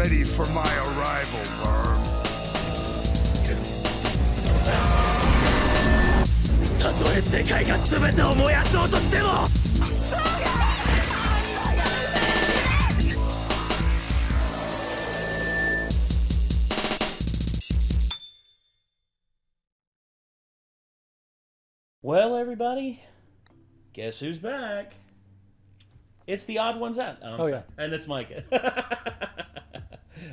ready for my arrival, worm. たとえ世界が全てを燃やそうとしても Well, everybody, guess who's back? It's the odd ones out. Oh, yeah, and it's Micah.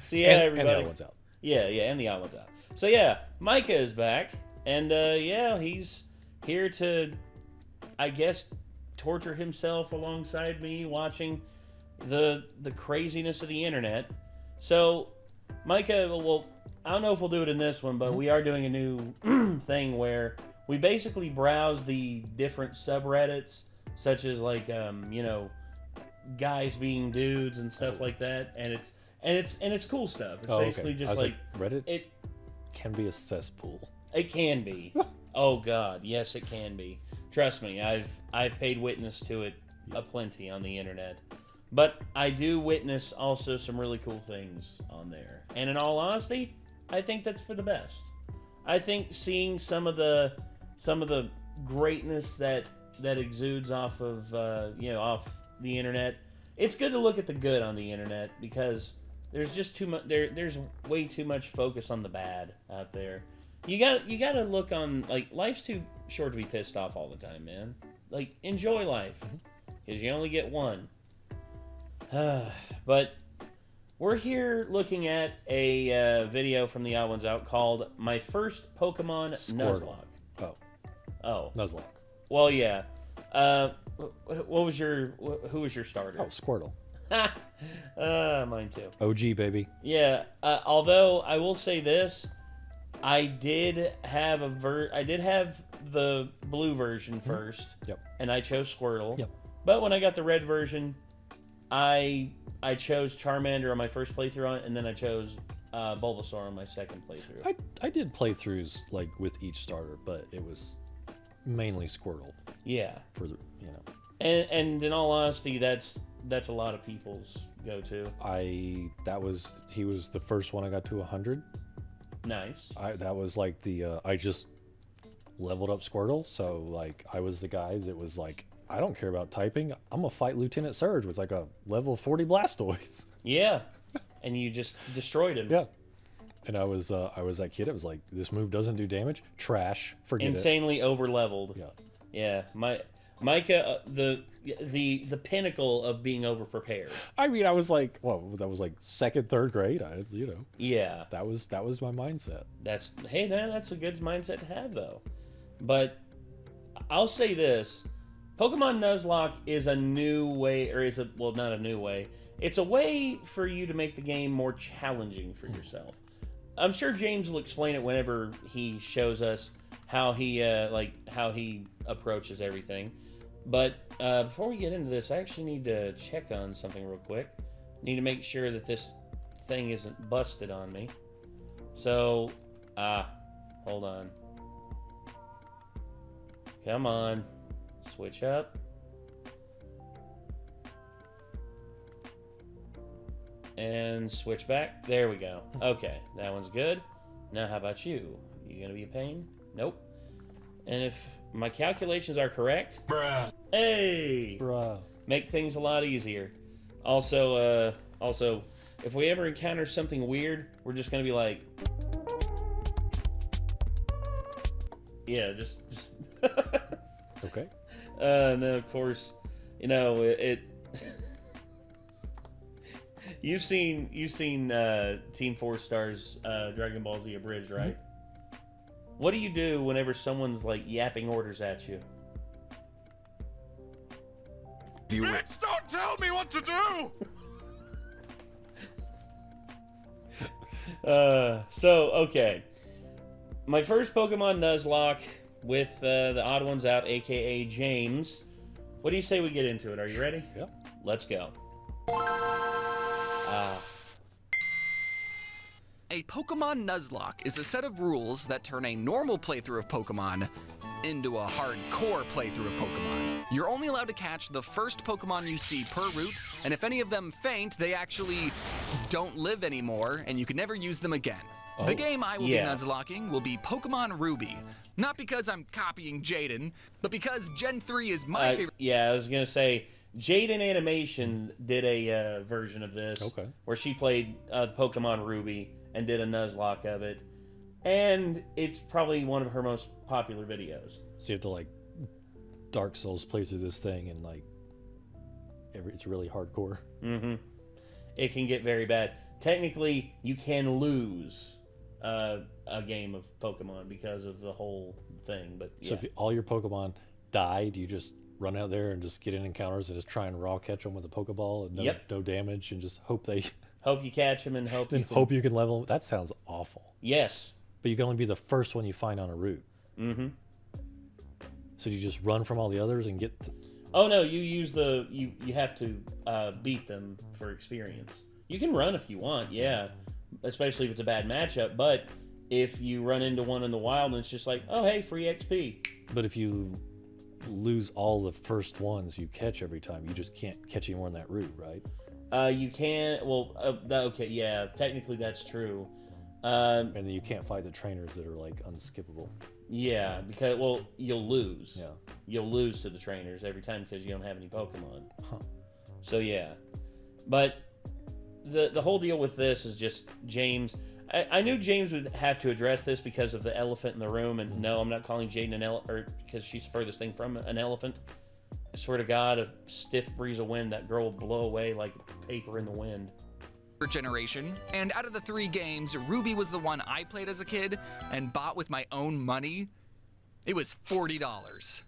So yeah, everybody. And the odd ones out. Yeah, and the odd ones out. So yeah, Micah is back, and yeah, he's here to, I guess, torture himself alongside me, watching the craziness of the internet. So, Micah, well, I don't know if we'll do it in this one, but we are doing a new thing where we basically browse the different subreddits, such as like you know, guys being dudes and stuff like that, and it's cool stuff. It's basically just like Reddit. It can be a cesspool. It can be. Oh God, yes, it can be. Trust me, I've paid witness to it aplenty on the internet, but I do witness also some really cool things on there. And in all honesty, I think that's for the best. I think seeing some of the greatness that exudes off of you know, off the internet, it's good to look at the good on the internet, because there's just too much. There's way too much focus on the bad out there. You gotta look on, like, life's too short to be pissed off all the time, man. Like, enjoy life, because you only get one. But we're here looking at a video from the Odd Ones Out called "My First Pokemon Nuzlocke." Oh, Nuzlocke. Well, yeah. Who was your starter? Oh, Squirtle. Mine too. OG, baby. Yeah. Although I will say this, I did have the blue version first. Yep. And I chose Squirtle. Yep. But when I got the red version, I chose Charmander on my first playthrough, and then I chose Bulbasaur on my second playthrough. I did playthroughs like with each starter, but it was mainly Squirtle. Yeah. For the, you know. And in all honesty, that's a lot of people's go-to. He was the first one I got to 100. Nice. That was like the I just leveled up Squirtle, so like I was the guy that was like, I don't care about typing. I'm gonna fight Lieutenant Surge with like a level 40 Blastoise. Yeah. And you just destroyed him. Yeah. And I was that kid. It was like, this move doesn't do damage. Trash. Forget Insanely over-leveled. Yeah. Yeah. Micah, the pinnacle of being over-prepared. I mean, I was like, well, that was like second, third grade. You know. Yeah. That was my mindset. That's a good mindset to have, though. But I'll say this: Pokemon Nuzlocke is a new way, or not a new way. It's a way for you to make the game more challenging for yourself. I'm sure James will explain it whenever he shows us how he approaches everything. But before we get into this, I actually need to check on something real quick. Need to make sure that this thing isn't busted on me. So, hold on. Come on. Switch up. And switch back. There we go. Okay, that one's good. Now, how about you? You gonna be a pain? Nope. And if my calculations are correct, Bruh. Hey! Bruh. Make things a lot easier. Also, if we ever encounter something weird, we're just gonna be like, yeah, just. Okay. And then of course, you know it. You've seen Team 4 Star's Dragon Ball Z Abridged, right? What do you do whenever someone's like yapping orders at you? Bitch, don't tell me what to do! So okay, my first Pokemon Nuzlocke with the Odd Ones Out, aka James. What do you say we get into it? Are you ready? Yeah. Let's go. A Pokemon Nuzlocke is a set of rules that turn a normal playthrough of Pokemon into a hardcore playthrough of Pokemon. You're only allowed to catch the first Pokemon you see per route, and if any of them faint, they actually don't live anymore, and you can never use them again. The game I will be Nuzlocking will be Pokemon Ruby. Not because I'm copying Jaden, but because Gen 3 is my favorite. Yeah, I was going to say, Jaden Animation did a version of this where she played Pokemon Ruby and did a Nuzlocke of it. And it's probably one of her most popular videos. So you have to, like, Dark Souls play through this thing and, like, it's really hardcore. Mm-hmm. It can get very bad. Technically, you can lose a game of Pokemon because of the whole thing, but yeah. So if all your Pokemon die, do you just run out there and just get in encounters and just try and raw catch them with a Pokeball and no damage and just hope you catch them and hope you can level them? That sounds awful. Yes. But you can only be the first one you find on a route. Mm-hmm. So you just run from all the others and get... Oh no, you use you have to beat them for experience. You can run if you want, yeah. Especially if it's a bad matchup, but if you run into one in the wild and it's just like, oh hey, free XP. But if you lose all the first ones you catch every time, you just can't catch any more in that route, right? You can, okay, yeah, technically that's true. And then you can't fight the trainers that are like unskippable. Yeah, because, you'll lose. Yeah. You'll lose to the trainers every time because you don't have any Pokemon. Huh. So yeah. But the whole deal with this is just James. I knew James would have to address this because of the elephant in the room, and no, I'm not calling Jaden an elephant, because she's the furthest thing from an elephant. I swear to God, a stiff breeze of wind, that girl will blow away like paper in the wind. Generation, and out of the 3 games, Ruby was the one I played as a kid and bought with my own money. It was $40.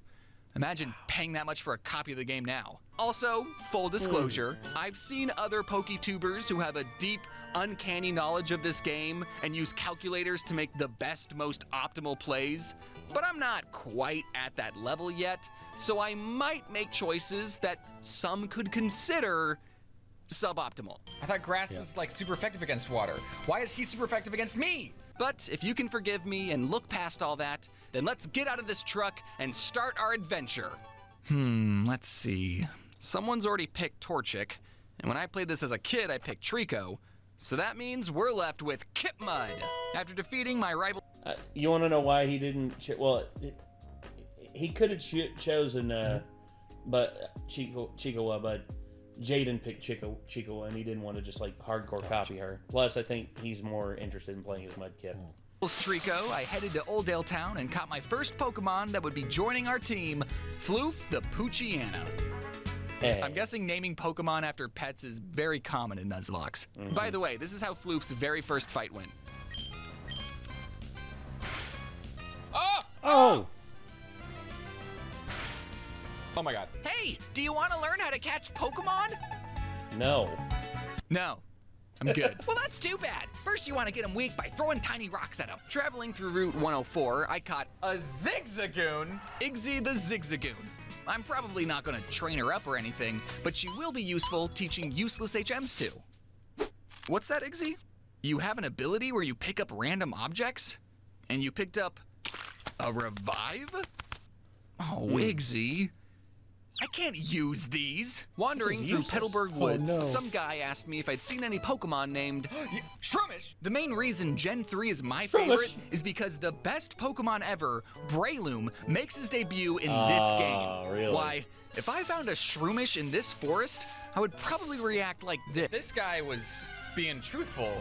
Imagine paying that much for a copy of the game now. Also, full disclosure, I've seen other PokeTubers who have a deep, uncanny knowledge of this game and use calculators to make the best, most optimal plays, but I'm not quite at that level yet, so I might make choices that some could consider suboptimal. I thought grass was like super effective against water. Why is he super effective against me? But if you can forgive me and look past all that, then let's get out of this truck and start our adventure. Let's see. Someone's already picked Torchic, and when I played this as a kid, I picked Trico. So that means we're left with Kipmud. After defeating my rival... You want to know why he didn't... he could have chosen Chicowa, but Jaden picked Chicowa, and he didn't want to just like hardcore copy her. Plus, I think he's more interested in playing as Mudkip. Trico, I headed to Oldale Town and caught my first Pokemon that would be joining our team, Floof the Poochyena. Hey. I'm guessing naming Pokemon after pets is very common in Nuzlocks. By the way, this is how Floof's very first fight went. Oh! Oh my god. Hey, do you want to learn how to catch Pokemon? No. No. I'm good. Well, that's too bad. First, you want to get them weak by throwing tiny rocks at them. Traveling through Route 104, I caught A Zigzagoon? Igzy the Zigzagoon. I'm probably not going to train her up or anything, but she will be useful teaching useless HMs too. What's that, Igzy? You have an ability where you pick up random objects? And you picked up a revive? Oh, Igzy. I can't use these. Wandering through Petalburg Woods, some guy asked me if I'd seen any Pokemon named Shroomish. The main reason Gen 3 is my favorite is because the best Pokemon ever, Breloom, makes his debut in this game. Really? Why, if I found a Shroomish in this forest, I would probably react like this. This guy was being truthful.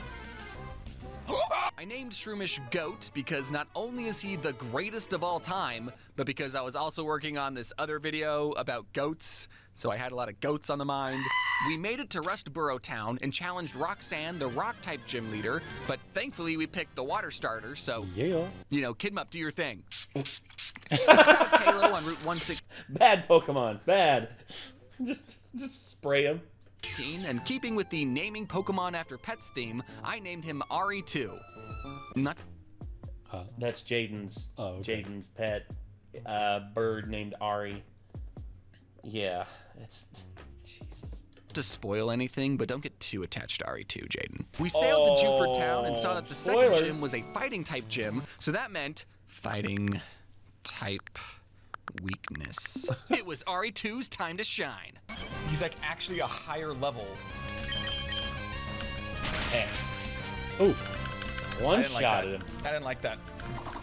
I named Shroomish Goat because not only is he the greatest of all time, but because I was also working on this other video about goats, so I had a lot of goats on the mind. We made it to Rustboro Town and challenged Roxanne, the rock-type gym leader, but thankfully we picked the water starter, so, you know, Kidmup, do your thing. Tailo on Route 116. Bad Pokemon. Bad. Just spray him. And keeping with the naming Pokemon after pets theme, I named him Ari2. That's Jaden's Jaden's pet bird named Ari. Yeah, it's Jesus. To spoil anything, but don't get too attached to Ari2, Jaden. We sailed to Juford Town and saw that the second gym was a fighting type gym, so that meant fighting type weakness. It was RE2's time to shine. He's like actually a higher level. Hey. Ooh. One I didn't like shot that. at him. I didn't like that.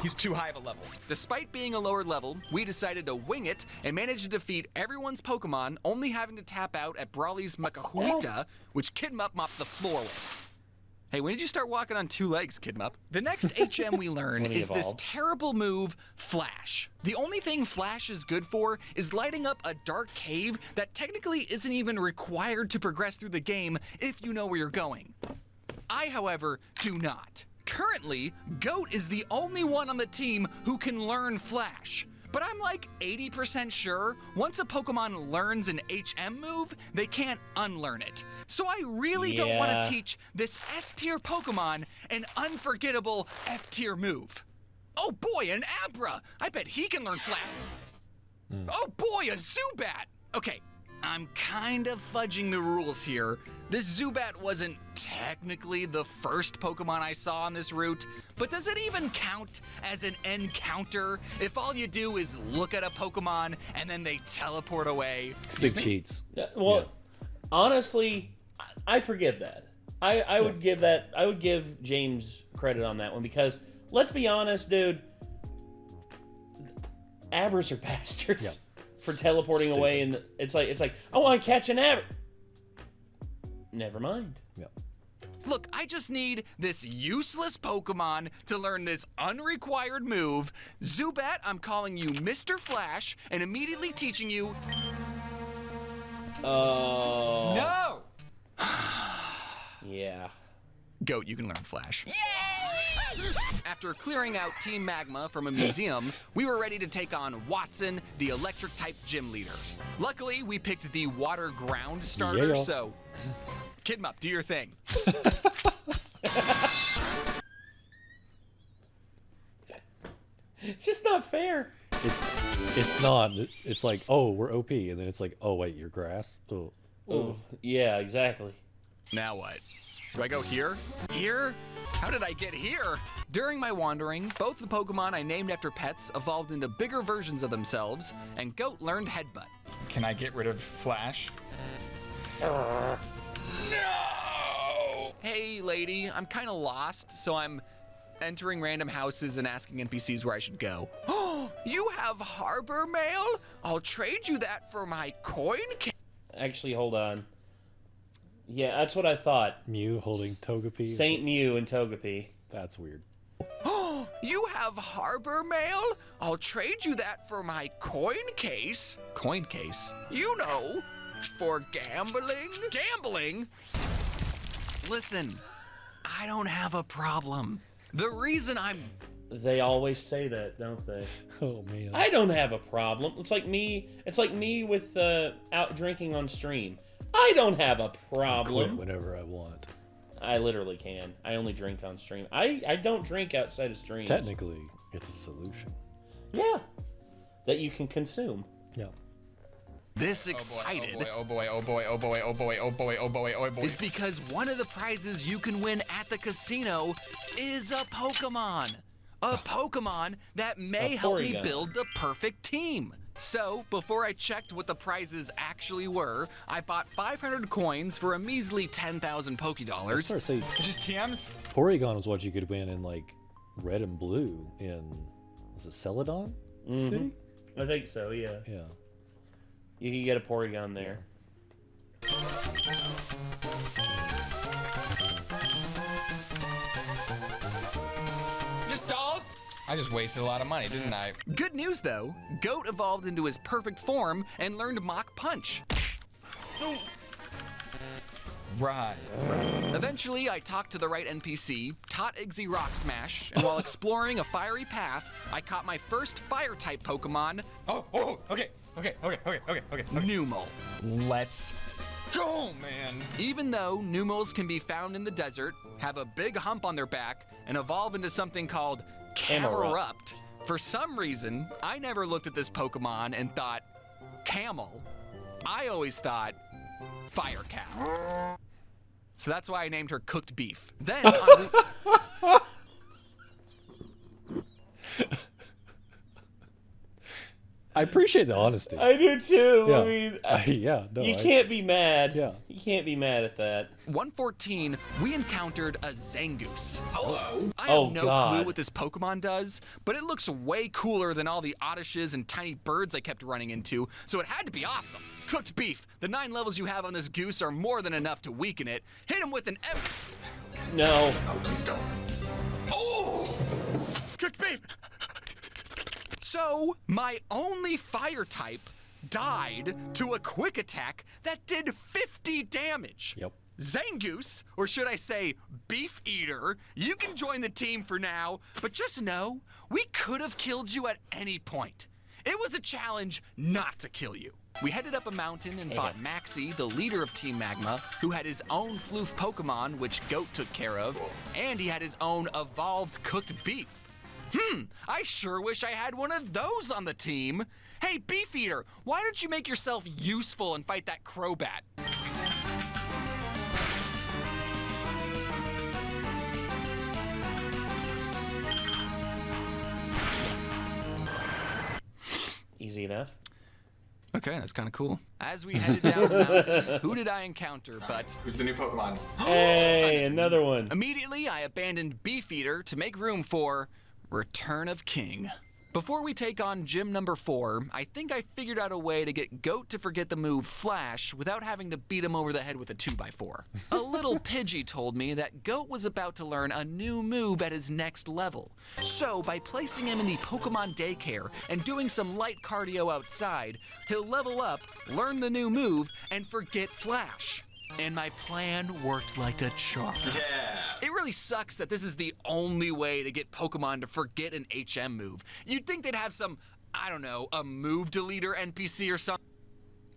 He's too high of a level. Despite being a lower level, we decided to wing it and managed to defeat everyone's Pokemon, only having to tap out at Brawly's Macahuita, which Kidmup mopped the floor with. Hey, when did you start walking on 2 legs, Kidmup? The next HM we learn When he is this evolved. terrible move, Flash. The only thing Flash is good for is lighting up a dark cave that technically isn't even required to progress through the game if you know where you're going. I, however, do not. Currently, Goat is the only one on the team who can learn Flash. But I'm like 80% sure once a Pokemon learns an HM move, they can't unlearn it. So I really don't want Yeah. to teach this S-tier Pokemon an unforgettable F-tier move. Oh boy, an Abra! I bet he can learn Flash. Oh boy, a Zubat! Okay, I'm kind of fudging the rules here. This Zubat wasn't technically the first Pokemon I saw on this route, but does it even count as an encounter if all you do is look at a Pokemon and then they teleport away? Big cheats. Yeah, well, honestly, I forgive that. I would give that. I would give James credit on that one because let's be honest, dude. Abras are bastards Yeah. for teleporting away, and it's like I want to catch an Abra. Never mind. Yeah. Look, I just need this useless Pokemon to learn this unrequired move. Zubat, I'm calling you Mr. Flash and immediately teaching you. Oh. No! Yeah. Goat, you can learn Flash. After clearing out Team Magma from a museum, we were ready to take on Watson, the electric-type gym leader. Luckily, we picked the water ground starter, Yeah. so... Kidmup, do your thing. It's just not fair. It's not. It's like, oh, we're OP, and then it's like, oh wait, you're grass. Oh. Oh, yeah, exactly. Now what? Do I go here? Here? How did I get here? During my wandering, both the Pokemon I named after pets evolved into bigger versions of themselves, and Goat learned Headbutt. Can I get rid of Flash? No! Hey, lady, I'm kind of lost, so I'm entering random houses and asking NPCs where I should go. Oh, you have harbor mail? I'll trade you that for my coin. Actually, hold on. Yeah, that's what I thought. Mew holding Togepi. Saint Mew and Togepi. That's weird. Oh, you have harbor mail? I'll trade you that for my coin case. Coin case? You know, for gambling. Gambling? Listen, I don't have a problem. The reason I'm... They always say that, don't they? Oh man. I don't have a problem. It's like me. It's like me with out drinking on stream. I don't have a Quit problem. whenever I want. I literally can. I only drink on stream. I don't drink outside of stream. Technically, it's a solution. Yeah. That you can consume. Yeah. this excited Oh boy, oh boy, oh boy, oh boy, oh boy, oh boy, oh boy. is because one of the prizes you can win at the casino is a Pokemon. A Pokemon that may help me Porygon. build the perfect team. So, before I checked what the prizes actually were, I bought 500 coins for a measly 10,000 I Pokédollars. start saying Just TMs? Porygon was what you could win in like red and blue in, was it Celadon City? I think so, yeah. Yeah. You can get a Porygon there. Just dolls? I just wasted a lot of money, didn't I? Good news though, Goat evolved into his perfect form and learned Mach Punch. Right. Eventually, I talked to the right NPC, taught Iggy Rock Smash, and while exploring a fiery path, I caught my first fire-type Pokemon, Okay. Numel. Let's go, man. Even though Numels can be found in the desert, have a big hump on their back, and evolve into something called Camerupt, for some reason, I never looked at this Pokemon and thought, camel. I always thought, fire cow. So that's why I named her Cooked Beef. Then, I appreciate the honesty. I do too. Yeah. I mean, No, you can't be mad. Yeah. You can't be mad at that. 114, we encountered a Zangoose. Hello. I have Oh, no God. clue what this Pokemon does, but it looks way cooler than all the Oddishes and tiny birds I kept running into, so it had to be awesome. Cooked beef. The 9 levels you have on this goose are more than enough to weaken it. Hit him with an No. Oh, please don't. Oh! cooked beef. So, my only fire type died to a quick attack that did 50 damage. Yep. Zangoose, or should I say Beef Eater, you can join the team for now, but just know, we could have killed you at any point. It was a challenge not to kill you. We headed up a mountain and fought Maxie, the leader of Team Magma, who had his own floof Pokemon, which Goat took care of, and he had his own evolved cooked beef. I sure wish I had one of those on the team. Hey, Beef Eater, why don't you make yourself useful and fight that Crobat? Easy enough. Okay, that's kind of cool. As we headed down the mountain, who did I encounter but... Who's the new Pokemon? Hey, another one. Immediately, I abandoned Beefeater to make room for Return of King. Before we take on gym number 4, I think I figured out a way to get Goat to forget the move Flash without having to beat him over the head with a 2x4. A little Pidgey told me that Goat was about to learn a new move at his next level. So, by placing him in the Pokemon daycare and doing some light cardio outside, he'll level up, learn the new move, and forget Flash. And my plan worked like a charm. Yeah. It really sucks that this is the only way to get Pokemon to forget an HM move. You'd think they'd have some, I don't know, a move deleter NPC or something.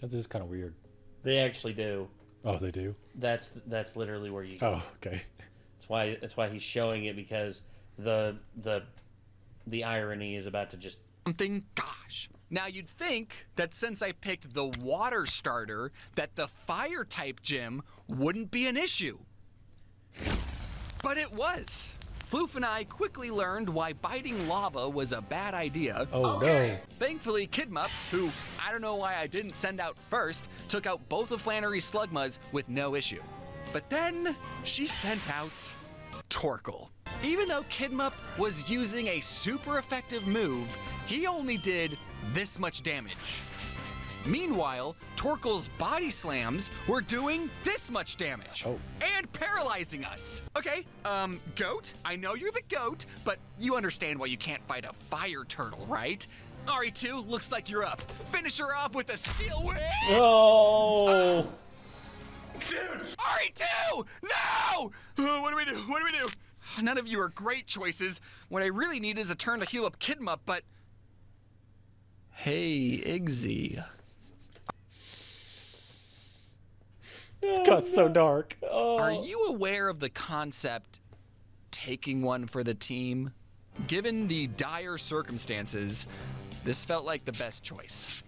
That is kind of weird. They actually do. Oh, they do? That's literally where you go. Oh, okay. That's why he's showing it, because the irony is about to just... Gosh. Now you'd think that since I picked the water starter, that the fire type gym wouldn't be an issue. But it was. Floof and I quickly learned why biting lava was a bad idea. Oh, no. Thankfully, Kidmup, who I don't know why I didn't send out first, took out both of Flannery's Slugmas with no issue. But then she sent out Torkoal. Even though Kidmup was using a super effective move, he only did this much damage. Meanwhile, Torkoal's body slams were doing this much damage. Oh. And paralyzing us. Okay, Goat, I know you're the goat, but you understand why you can't fight a fire turtle, right? RE2, looks like you're up. Finish her off with a steel whip. Oh! Dude! RE2! No! What do we do? What do we do? None of you are great choices. What I really need is a turn to heal up Kidmup, but... Hey, Igzy. It's got so dark. Are you aware of the concept taking one for the team? Given the dire circumstances, this felt like the best choice.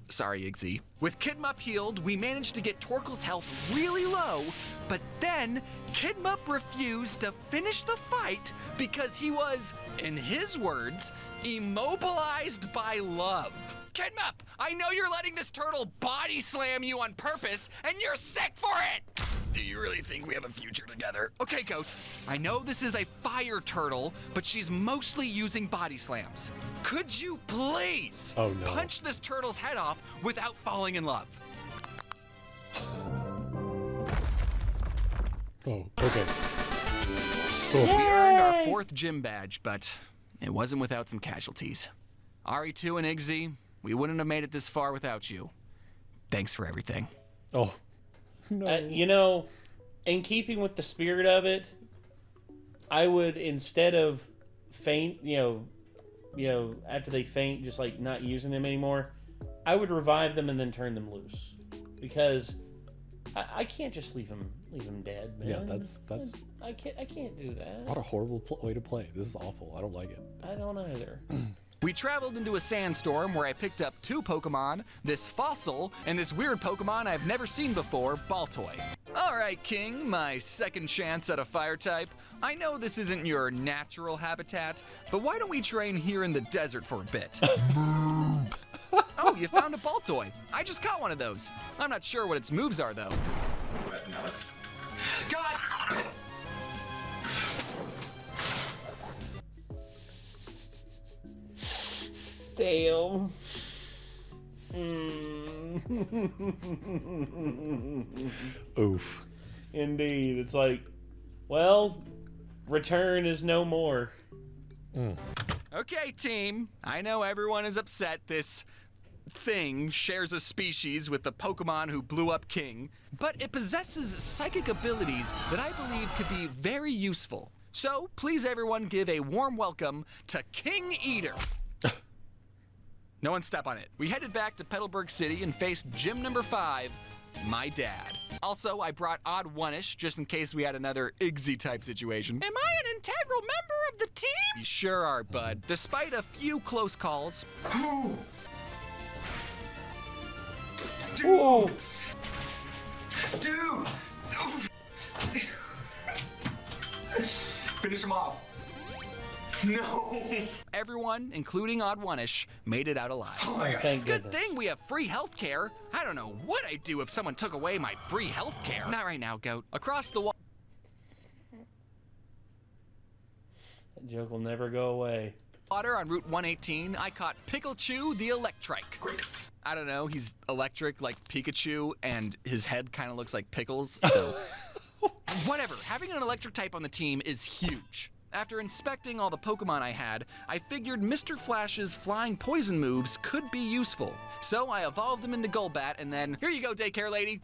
Sorry, Igzy. With Kidmup healed, we managed to get Torkoal's health really low, but then Kidmup refused to finish the fight because he was, in his words, immobilized by love. Kidmup, I know you're letting this turtle body slam you on purpose, and you're sick for it! Do you really think we have a future together? Okay, Goat, I know this is a fire turtle, but she's mostly using body slams. Could you please punch this turtle's head off without falling in love? Oh, okay. We earned our 4th gym badge, but it wasn't without some casualties. RE2 and Igzy, we wouldn't have made it this far without you. Thanks for everything. Oh, no. You know, in keeping with the spirit of it, I would, instead of faint, after they faint, just like not using them anymore, I would revive them and then turn them loose, because I can't just leave them dead, man. Yeah, that's I can't do that. What a horrible way to play. This is awful. I don't like it. I don't either. We traveled into a sandstorm where I picked up 2 Pokemon, this fossil, and this weird Pokemon I've never seen before, Baltoy. Alright, King, my second chance at a fire type. I know this isn't your natural habitat, but why don't we train here in the desert for a bit? Oh, you found a Baltoy. I just caught one of those. I'm not sure what its moves are, though. But no, it's... God! Damn. Oof. Indeed. It's like, well, return is no more. Okay, team. I know everyone is upset this thing shares a species with the Pokemon who blew up King, but it possesses psychic abilities that I believe could be very useful. So, please everyone give a warm welcome to King Eater. No one step on it. We headed back to Petalburg City and faced gym number 5, my dad. Also, I brought Odd One-ish just in case we had another Iggy type situation. Am I an integral member of the team? You sure are, bud. Despite a few close calls. Whoa. Dude! Finish him off. No! Everyone, including Odd One-ish, made it out alive. Oh my god. Thank Good goodness. thing we have free healthcare. I don't know what I'd do if someone took away my free healthcare. Not right now, Goat. Across the That joke will never go away. water on Route 118, I caught Pikachu the Electrike. Great. I don't know, he's electric like Pikachu, and his head kind of looks like pickles, so... Whatever, having an electric type on the team is huge. After inspecting all the Pokemon I had, I figured Mr. Flash's flying poison moves could be useful. So I evolved him into Golbat, and then, here you go, daycare lady.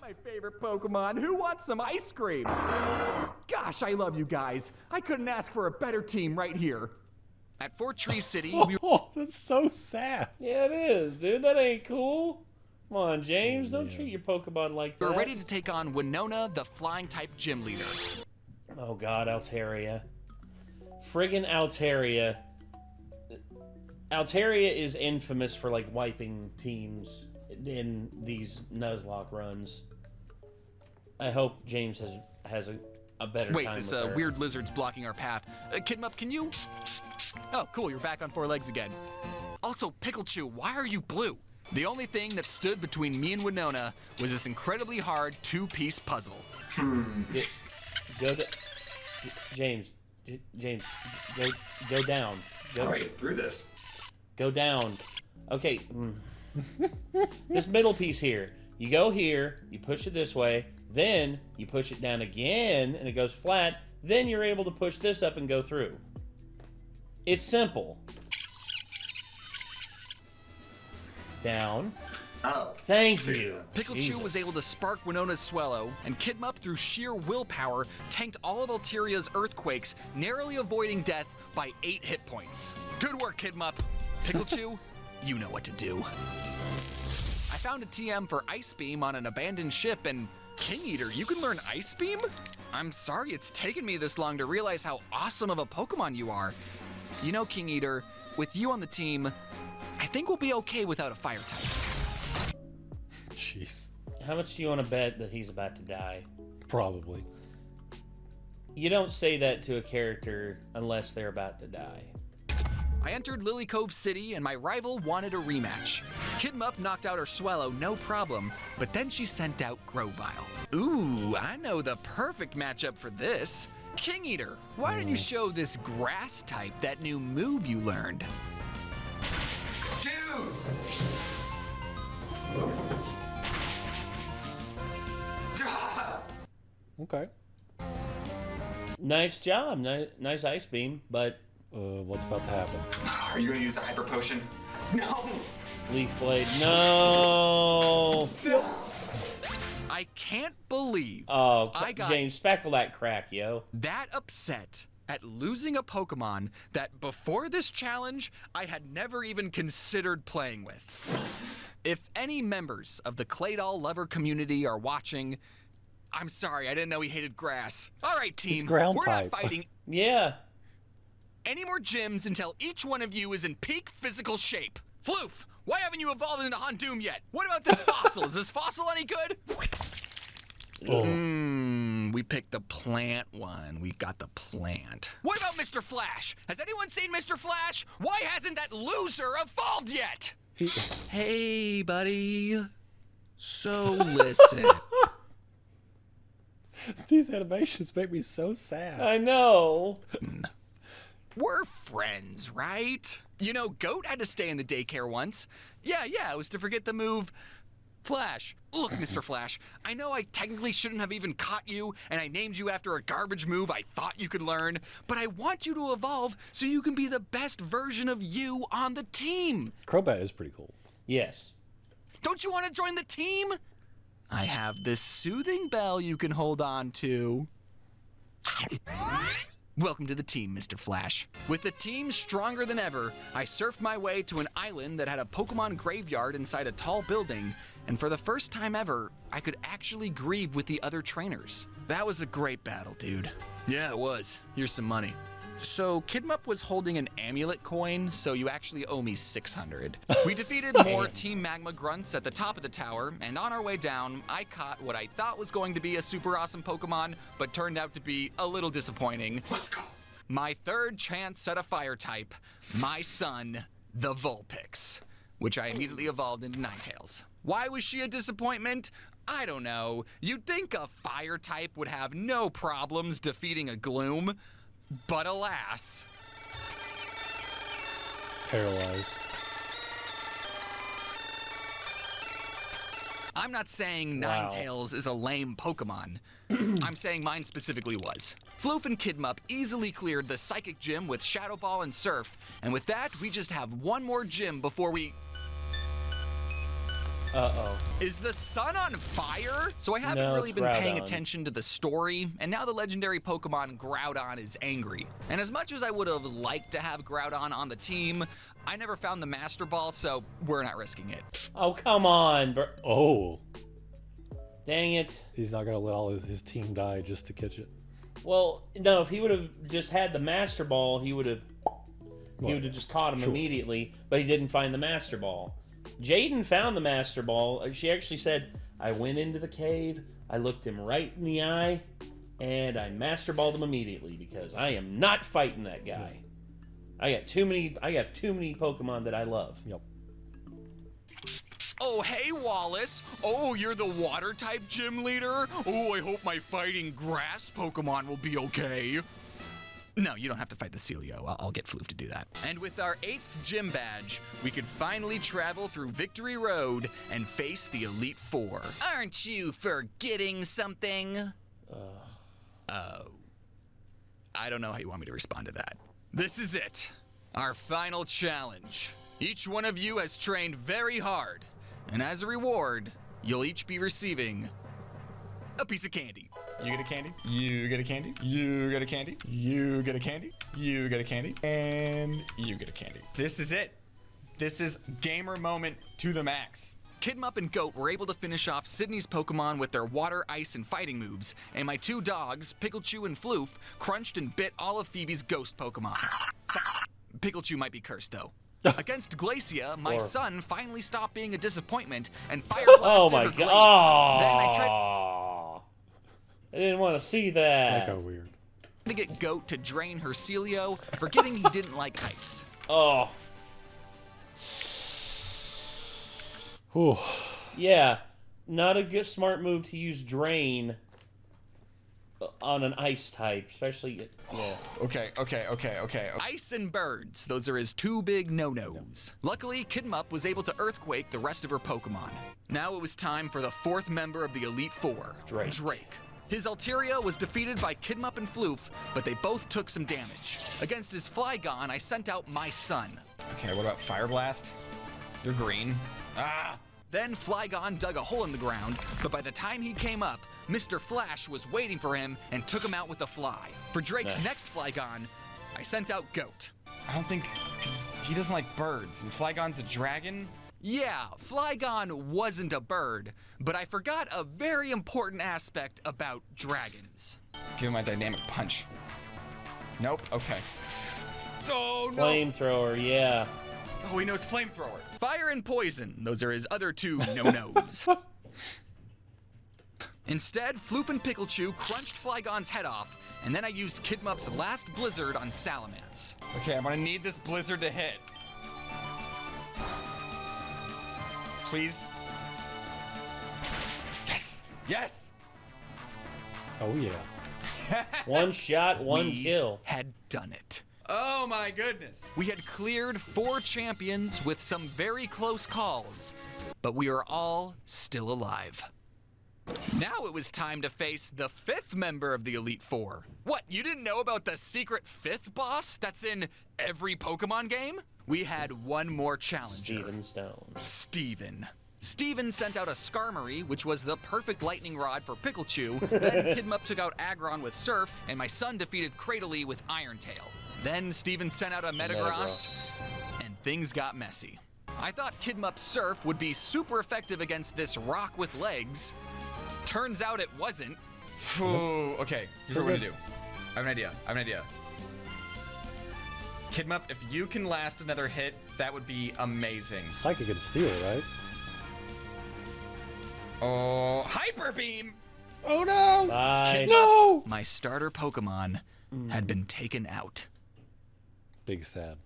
My favorite Pokemon. Who wants some ice cream? Gosh, I love you guys. I couldn't ask for a better team right here. At Fort Tree City, we Oh, that's so sad. Yeah, it is, dude. That ain't cool. Come on, James. Don't Yeah. treat your Pokemon like that. were ready to take on Winona, the flying-type gym leader. Oh god, Altaria. Friggin' Altaria. Altaria is infamous for like wiping teams in these Nuzlocke runs. I hope James has a better Wait, time this with her. weird lizard's blocking our path. Kidmup, can you? Oh, cool, you're back on 4 legs again. Also, Pikachu, why are you blue? The only thing that stood between me and Winona was this incredibly hard 2-piece puzzle. Go to James. James, go down. All right, through this. Go down. Okay. This middle piece here. You go here, you push it this way, then you push it down again, and it goes flat. Then you're able to push this up and go through. It's simple. Down. Oh. Thank you. Pikachu Jesus. was able to spark Winona's Swellow, and Kidmup, through sheer willpower, tanked all of Alteria's earthquakes, narrowly avoiding death by 8 hit points. Good work, Kidmup. Pikachu, you know what to do. I found a TM for Ice Beam on an abandoned ship, and King Eater, you can learn Ice Beam? I'm sorry it's taken me this long to realize how awesome of a Pokemon you are. You know, King Eater, with you on the team, I think we'll be okay without a fire type. Jeez. How much do you want to bet that he's about to die? Probably. You don't say that to a character unless they're about to die. I entered Lily Cove City, and my rival wanted a rematch. Kidmup knocked out her Swellow, no problem, but then she sent out Grovyle. Ooh, I know the perfect matchup for this. King Eater, why don't you show this grass type that new move you learned? Dude! Okay. Nice job. Nice Ice Beam, but What's about to happen? Are you gonna use the hyper potion? No! Leaf Blade. No! I can't believe Oh, I got James, speckle that crack, yo. that upset at losing a Pokemon that before this challenge, I had never even considered playing with. If any members of the Claydol lover community are watching, I'm sorry, I didn't know he hated grass. All right, team, ground we're type. not fighting. Yeah. any more gyms until each one of you is in peak physical shape. Floof, why haven't you evolved into Hondoom yet? What about this fossil? Is this fossil any good? We picked the plant one. We got the plant. What about Mr. Flash? Has anyone seen Mr. Flash? Why hasn't that loser evolved yet? Hey, buddy. So listen. These animations make me so sad. I know. We're friends, right? You know, Goat had to stay in the daycare once. Yeah, it was to forget the move Flash. Look, Mr. Flash, I know I technically shouldn't have even caught you, and I named you after a garbage move I thought you could learn, but I want you to evolve so you can be the best version of you on the team. Crobat is pretty cool. Yes. Don't you want to join the team? I have this soothing bell you can hold on to. Welcome to the team, Mr. Flash. With the team stronger than ever, I surfed my way to an island that had a Pokemon graveyard inside a tall building, and for the first time ever, I could actually grieve with the other trainers. That was a great battle, dude. Yeah, it was. Here's some money. So, Kidmup was holding an amulet coin, so you actually owe me 600. We defeated more Team Magma grunts at the top of the tower, and on our way down, I caught what I thought was going to be a super awesome Pokemon, but turned out to be a little disappointing. Let's go. My third chance at a fire type, my son, the Vulpix, which I immediately evolved into Ninetales. Why was she a disappointment? I don't know. You'd think a fire type would have no problems defeating a Gloom. But alas. Paralyzed. I'm not saying Wow. Ninetales is a lame Pokemon. I'm saying mine specifically was. Floof and Kidmup easily cleared the Psychic Gym with Shadow Ball and Surf, and with that, we just have one more gym before we... Uh-oh. Is the sun on fire? So I haven't No, really it's been paying Groudon. attention to the story, and now the legendary Pokemon Groudon is angry. And as much as I would have liked to have Groudon on the team, I never found the Master Ball, so we're not risking it. Oh, come on, bro. Oh, Dang it. he's not gonna let all his team die just to catch it. Well, no, if he would have just had the Master Ball, he would have just caught him Sure. immediately, but he didn't find the Master Ball. Jaden found the Master Ball. She actually said, I went into the cave, I looked him right in the eye, and I Master Balled him immediately because I am not fighting that guy. I got too many Pokemon that I love. Yep. Oh, hey, Wallace. Oh, you're the water-type gym leader? Oh, I hope my fighting grass Pokemon will be okay. No, you don't have to fight the Celio. I'll get Floof to do that. And with our 8th gym badge, we could finally travel through Victory Road and face the Elite Four. Aren't you forgetting something? I don't know how you want me to respond to that. This is it. Our final challenge. Each one of you has trained very hard, and as a reward, you'll each be receiving a piece of candy. You get a candy. You get a candy. You get a candy. You get a candy. You get a candy. And you get a candy. This is it. This is gamer moment to the max. Kidmup and Goat were able to finish off Sydney's Pokemon with their water, ice, and fighting moves, and my 2 dogs, Pikachu and Floof, crunched and bit all of Phoebe's ghost Pokemon. Pikachu might be cursed, though. Against Glacia, my son finally stopped being a disappointment and fire blasted Oh my her glade. god. Then I tried I didn't want to see that. That got weird. to get Goat to drain her Celio, forgetting he didn't like ice. Oh. Whew. Yeah. Not a good smart move to use Drain on an ice type, especially, yeah. Okay. Ice and birds, those are his 2 big no-nos. Luckily, Kidmup was able to Earthquake the rest of her Pokemon. Now it was time for the 4th member of the Elite Four, Drake. His Altaria was defeated by Kidmup and Floof, but they both took some damage. Against his Flygon, I sent out my son. Okay, what about Fire Blast? You're green. Ah! Then Flygon dug a hole in the ground, but by the time he came up, Mr. Flash was waiting for him and took him out with a fly. For Drake's next Flygon, I sent out Goat. I don't think, because he doesn't like birds, and Flygon's a dragon? Yeah, Flygon wasn't a bird, but I forgot a very important aspect about dragons. Give him my dynamic punch. Nope, okay. Oh, no. Flamethrower, yeah. Oh, he knows flamethrower. Fire and poison. Those are his other two no-nos. Instead, Floof and Picklechew crunched Flygon's head off, and then I used Kid Muff's last blizzard on Salamence. Okay, I'm gonna need this blizzard to hit. Please. Yes! Yes! Oh yeah. One shot, one kill. Had done it. Oh my goodness. We had cleared 4 champions with some very close calls, but we are all still alive. Now it was time to face the 5th member of the Elite Four. What, you didn't know about the secret 5th boss that's in every Pokemon game? We had one more challenger. Steven Stone. Steven. Steven sent out a Skarmory, which was the perfect lightning rod for Picklechew. Then Kidmup took out Aggron with Surf, and my son defeated Cradily with Iron Tail. Then Steven sent out a Metagross, and things got messy. I thought Kidmup's Surf would be super effective against this rock with legs. Turns out it wasn't. Ooh, okay, here's what we're gonna do. I have an idea. Kidmup, if you can last another hit, that would be amazing. Psychic and Steel, right? Oh, Hyper Beam! Oh no! Bye. No! My starter Pokemon had been taken out. Big sad.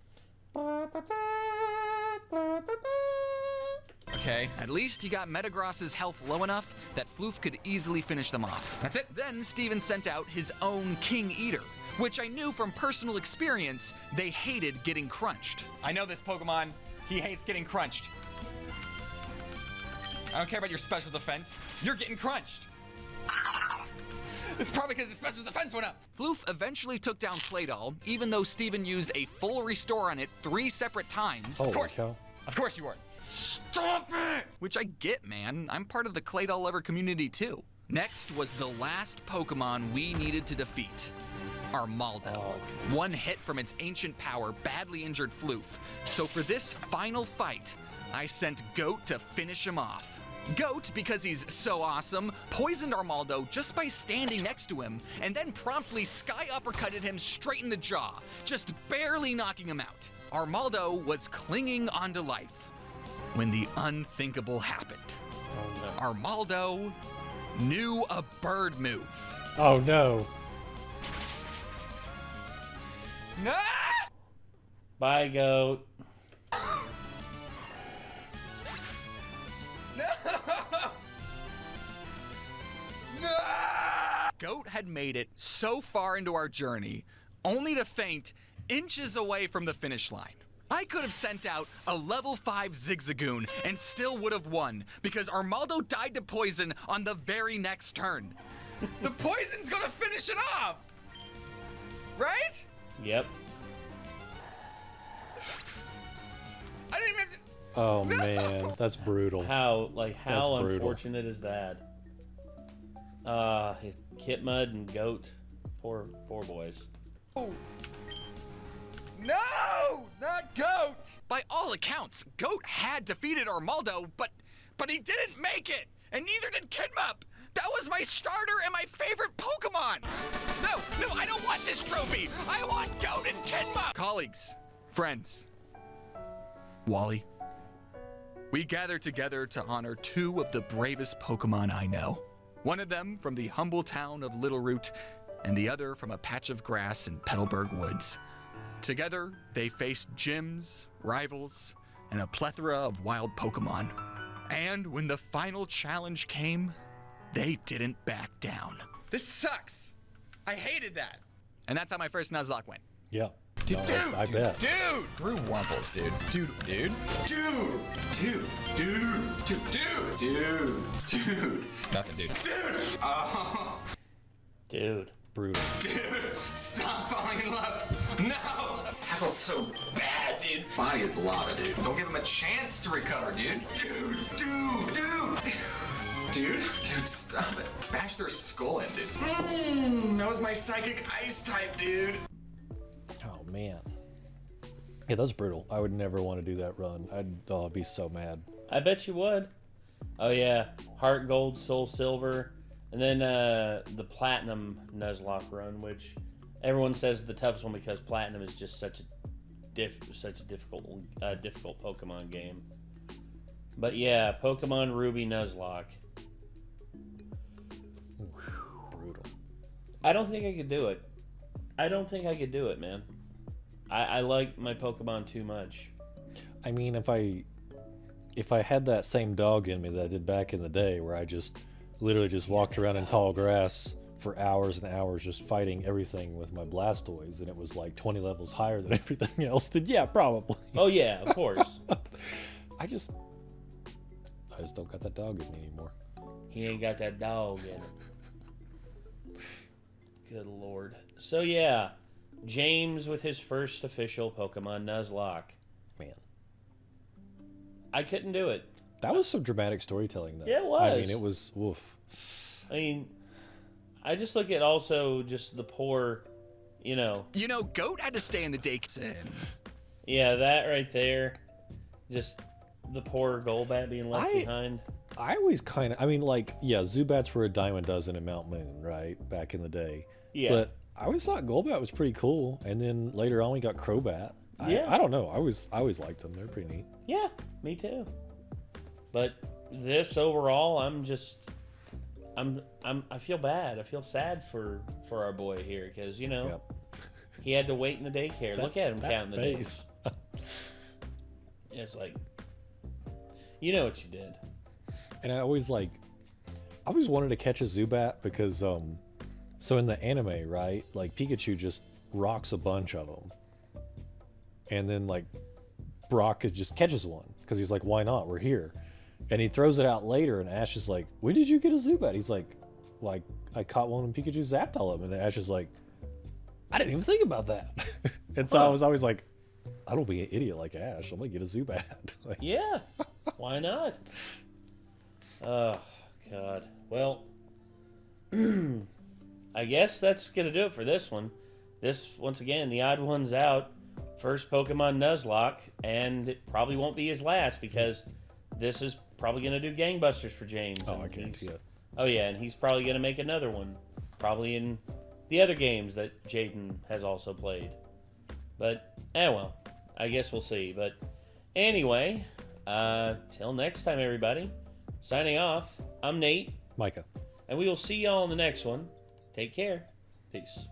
Okay. At least he got Metagross's health low enough that Floof could easily finish them off. That's it. Then Steven sent out his own King Eater, which I knew from personal experience they hated getting crunched. I know this Pokemon. He hates getting crunched. I don't care about your special defense. You're getting crunched. It's probably because the special defense went up. Floof eventually took down Claydol, even though Steven used a full restore on it 3 separate times. Holy Of course. cow. Of course you were. Stop it! Which I get, man. I'm part of the Claydol lover community too. Next was the last Pokemon we needed to defeat. Armaldo. One hit from its ancient power badly injured Floof. So for this final fight, I sent Goat to finish him off. Goat, because he's so awesome, poisoned Armaldo just by standing next to him, and then promptly sky uppercutted him straight in the jaw, just barely knocking him out. Armaldo was clinging onto life when the unthinkable happened. Oh, no. Armaldo knew a bird move. Oh no. No! Bye, Goat. Goat had made it so far into our journey, only to faint inches away from the finish line. I could have sent out a level 5 Zigzagoon and still would have won, because Armaldo died to poison on the very next turn. The poison's gonna finish it off! Right? Yep. I didn't even have to... Oh man, that's brutal. How That's brutal. unfortunate is that? His Kitmud and Goat. Poor boys. Oh. No! Not Goat! By all accounts, Goat had defeated Armaldo, but he didn't make it, and neither did Kidmup. That was my starter and my favorite Pokemon. No, I don't want this trophy. I want Goat and Kidmup. Colleagues, friends, Wally, we gathered together to honor 2 of the bravest Pokemon I know. One of them from the humble town of Little Root, and the other from a patch of grass in Petalburg Woods. Together, they faced gyms, rivals, and a plethora of wild Pokemon. And when the final challenge came, they didn't back down. This sucks. I hated that. And that's how my first Nuzlocke went. Yeah. Dude, No, I bet. Dude! Brew Wumples, dude. Dude! Nothing, dude. Dude. Brutal. Dude! Stop falling in love! No! Tackle's so bad, dude. Body is lava, dude. Don't give him a chance to recover, dude. Dude, stop it. Bash their skull in, dude. That was my psychic ice type, dude. Oh man. Yeah, that's brutal. I would never want to do that run. I'd be so mad. I bet you would. Oh yeah, Heart Gold, Soul Silver, and then the Platinum Nuzlocke run, which everyone says is the toughest one because Platinum is just such a such a difficult Pokemon game. But yeah, Pokemon Ruby Nuzlocke. Brutal. I don't think I could do it. I don't think I could do it, man. I like my Pokemon too much. I mean, if I had that same dog in me that I did back in the day, where I just literally just walked around in tall grass for hours and hours just fighting everything with my Blastoise, and it was like 20 levels higher than everything else, then yeah, probably. Oh yeah, of course. I just don't got that dog in me anymore. He ain't got that dog in it. Good lord. So yeah, James with his first official Pokemon Nuzlocke. Man, I couldn't do it. that was some dramatic storytelling, though. Yeah, it was. I mean, it was woof. I mean, I just look at also just the poor, Goat had to stay in the daycare. Yeah, that right there. Just the poor Golbat being left behind. I always kind of, Zubats were a dime a dozen in Mount Moon, right? Back in the day. Yeah. But I always thought Golbat was pretty cool. And then later on we got Crobat. Yeah. I don't know. I always liked them. They're pretty neat. Yeah, me too. But this overall, I feel bad. I feel sad for our boy here because Yep. he had to wait in the daycare. Look at him counting the face. days. It's like, you know what you did. And I always wanted to catch a Zubat because so in the anime, right, like Pikachu just rocks a bunch of them, and then like Brock just catches one because he's like, why not, we're here. And he throws it out later, and Ash is like, when did you get a Zubat? He's like I caught one and Pikachu zapped all of them. And Ash is like, I didn't even think about that. And so I was always like, I don't be an idiot like Ash, I'm gonna get a Zubat. Like, Yeah, why not? Oh, God. Well, I guess that's going to do it for this one. This, once again, the odd one's out. First Pokemon Nuzlocke, and it probably won't be his last because this is probably going to do gangbusters for James. oh, I can't see it. Oh, yeah, and he's probably going to make another one. Probably in the other games that Jaden has also played. But, well, I guess we'll see. But anyway, till next time, everybody. Signing off, I'm Nate. Micah. And we will see y'all in the next one. Take care. Peace.